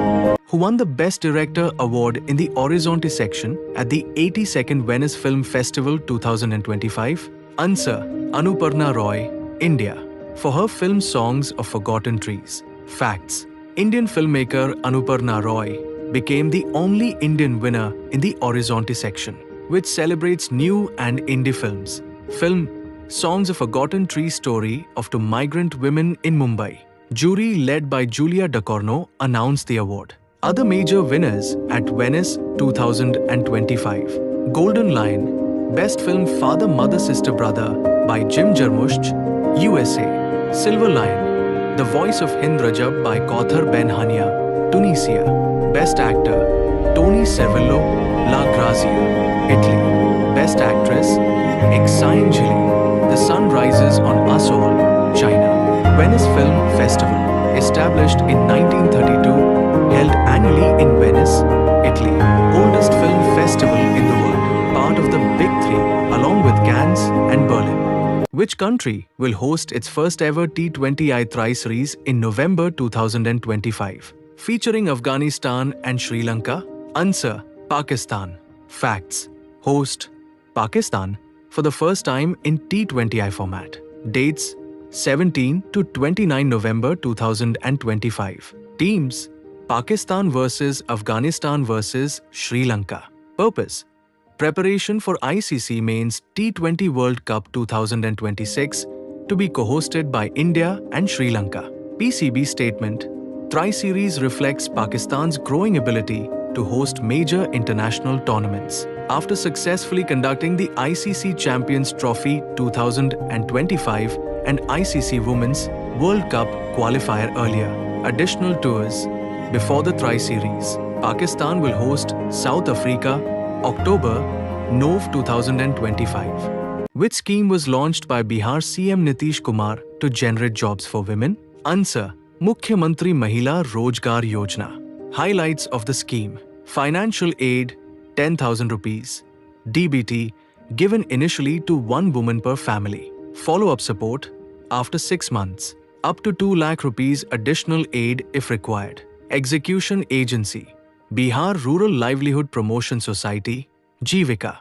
Who won the Best Director Award in the Horizonte section at the 82nd Venice Film Festival 2025? Answer: Anuparna Roy, India, for her film Songs of Forgotten Trees. Facts: Indian filmmaker Anuparna Roy became the only Indian winner in the Horizonte section, which celebrates new and indie films. Film Songs of Forgotten Trees story of two migrant women in Mumbai. Jury led by Julia Ducournau announced the award. Other major winners at Venice 2025. Golden Lion, Best Film Father Mother Sister Brother by Jim Jarmusch, USA. Silver Lion, The Voice of Hind Rajab by Kauthar Ben Hania, Tunisia. Best Actor, Tony Servillo, La Grazia, Italy. Best Actress, Exain Jili, The Sun Rises on Us All, China. Venice Film Festival, established in 1932, held annually in Venice, Italy. Oldest film festival in the world, part of the Big Three, along with Cannes and Berlin. Which country will host its first ever T20I Tri-Series in November 2025? Featuring Afghanistan and Sri Lanka? Answer: Pakistan. Facts: Host: Pakistan for the first time in T20I format. Dates: 17 to 29 November 2025. Teams: Pakistan vs Afghanistan vs Sri Lanka. Purpose: Preparation for ICC Men's T20 World Cup 2026 to be co-hosted by India and Sri Lanka. PCB Statement: Tri-Series reflects Pakistan's growing ability to host major international tournaments. After successfully conducting the ICC Champions Trophy 2025 and ICC Women's World Cup qualifier earlier, additional tours before the Tri-Series, Pakistan will host South Africa, October, Nov 2025. Which scheme was launched by Bihar CM Nitish Kumar to generate jobs for women? Answer: Mukhyamantri Mahila Rozgar Yojana. Highlights of the scheme: financial aid 10,000 rupees, DBT given initially to one woman per family. Follow-up support after 6 months, up to 2 lakh rupees additional aid if required. Execution agency: Bihar Rural Livelihood Promotion Society, Jivika.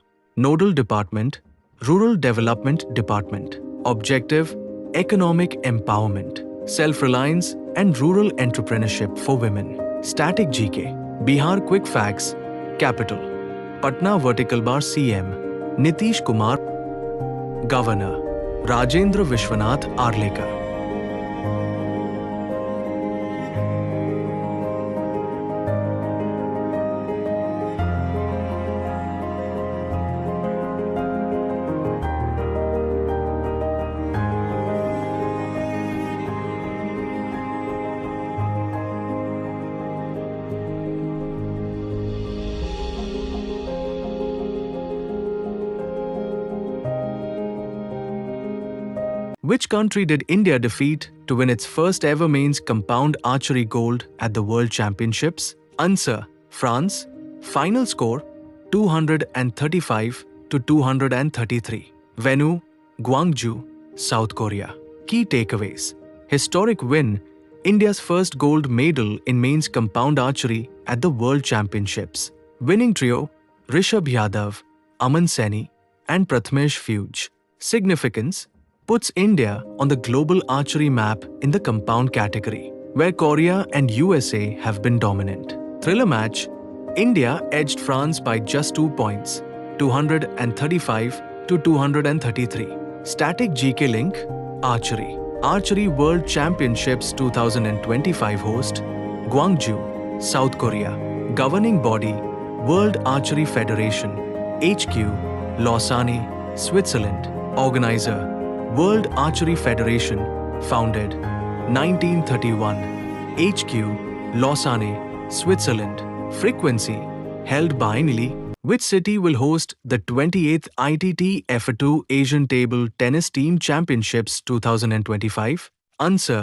Nodal department: Rural Development Department. Objective: economic empowerment, self-reliance and rural entrepreneurship for women. Static GK: Bihar Quick Facts. Capital: Patna Vertical Bar CM Nitish Kumar. Governor: Rajendra Vishwanath Arlekar. Which country did India defeat to win its first ever men's compound archery gold at the World Championships? Answer: France. Final score: 235 to 233. Venue: Gwangju, South Korea. Key takeaways: historic win, India's first gold medal in men's compound archery at the World Championships. Winning trio: Rishabh Yadav, Aman Saini and Prathamesh Fuge. Significance: puts India on the global archery map in the compound category, where Korea and USA have been dominant. Thriller match: India edged France by just 2 points, 235 to 233. Static GK link: Archery. Archery World Championships 2025 host: Gwangju, South Korea. Governing body: World Archery Federation, HQ, Lausanne, Switzerland. Organizer: World Archery Federation, founded 1931, HQ, Lausanne, Switzerland. Frequency: held biennially. Which city will host the 28th ITT F2 Asian Table Tennis Team Championships 2025? Answer: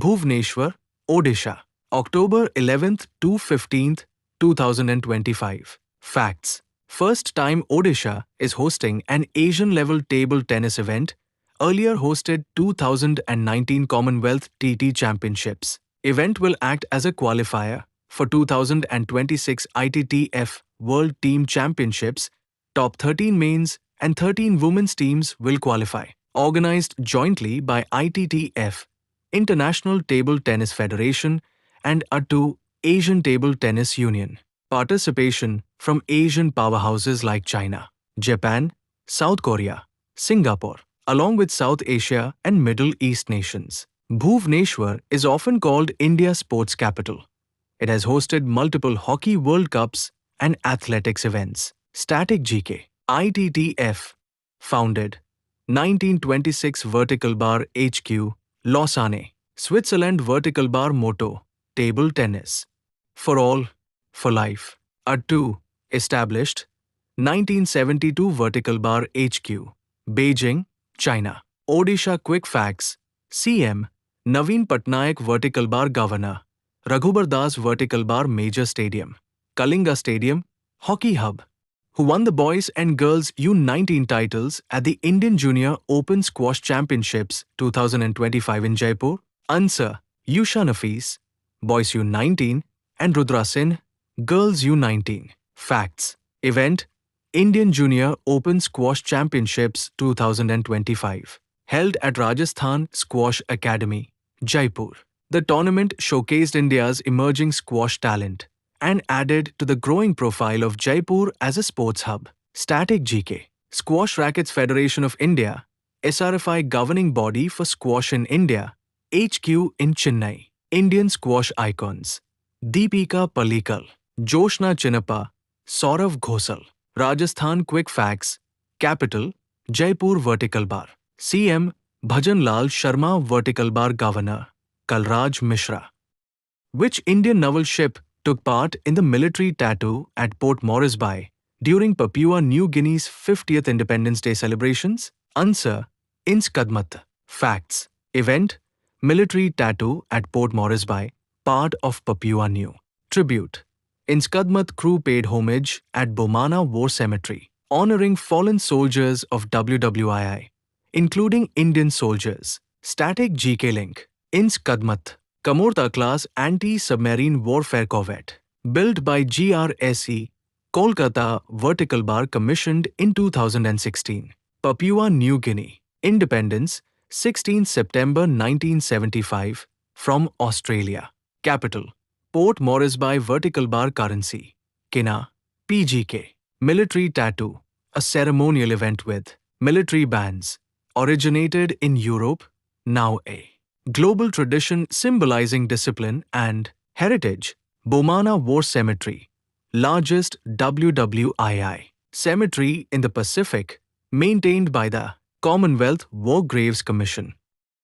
Bhubaneswar, Odisha. October 11th to 15th, 2025. Facts: First time Odisha is hosting an Asian-level table tennis event, earlier hosted 2019 Commonwealth TT Championships. Event will act as a qualifier for 2026 ITTF World Team Championships. Top 13 men's and 13 women's teams will qualify. Organized jointly by ITTF, International Table Tennis Federation, and ATU, Asian Table Tennis Union. Participation from Asian powerhouses like China, Japan, South Korea, Singapore, along with South Asia and Middle East nations. Bhubaneswar is often called India's sports capital. It has hosted multiple Hockey World Cups and athletics events. Static GK. ITTF. Founded 1926 Vertical Bar HQ, Lausanne, Switzerland. Vertical Bar motto, Table Tennis. For all, for life. ATU. Established 1972 Vertical Bar HQ, Beijing, China. Odisha Quick Facts. CM. Naveen Patnaik Vertical Bar Governor. Raghubar Das Vertical Bar Major Stadium. Kalinga Stadium, Hockey Hub. Who won the boys and girls U19 titles at the Indian Junior Open Squash Championships 2025 in Jaipur? Answer. Yusha Nafis, boys U19, and Rudra Sin, girls U19. Facts. Event: Indian Junior Open Squash Championships 2025. Held at Rajasthan Squash Academy, Jaipur. The tournament showcased India's emerging squash talent and added to the growing profile of Jaipur as a sports hub. Static GK. Squash Rackets Federation of India, SRFI governing body for squash in India, HQ in Chennai. Indian squash icons: Deepika Pallikal, Joshna Chinnappa, Saurav Ghosal. Rajasthan Quick Facts. Capital: Jaipur Vertical Bar. CM: Bhajan Lal Sharma Vertical Bar Governor, Kalraj Mishra. Which Indian naval ship took part in the military tattoo at Port Moresby during Papua New Guinea's 50th Independence Day celebrations? Answer. Inskadmat. Facts. Event: Military tattoo at Port Moresby, part of Papua New. Tribute: Inskadmat crew paid homage at Bomana War Cemetery, honoring fallen soldiers of WWII, including Indian soldiers. Static GK link. Inskadmat, Kamorta class anti-submarine warfare corvette, built by GRSE, Kolkata Vertical Bar, commissioned in 2016. Papua New Guinea. Independence, 16 September 1975, from Australia. Capital: Port Moresby Vertical Bar currency, Kina, PGK. Military tattoo, a ceremonial event with military bands, originated in Europe, now a global tradition symbolizing discipline and heritage. Bomana War Cemetery, largest WWII cemetery in the Pacific, maintained by the Commonwealth War Graves Commission.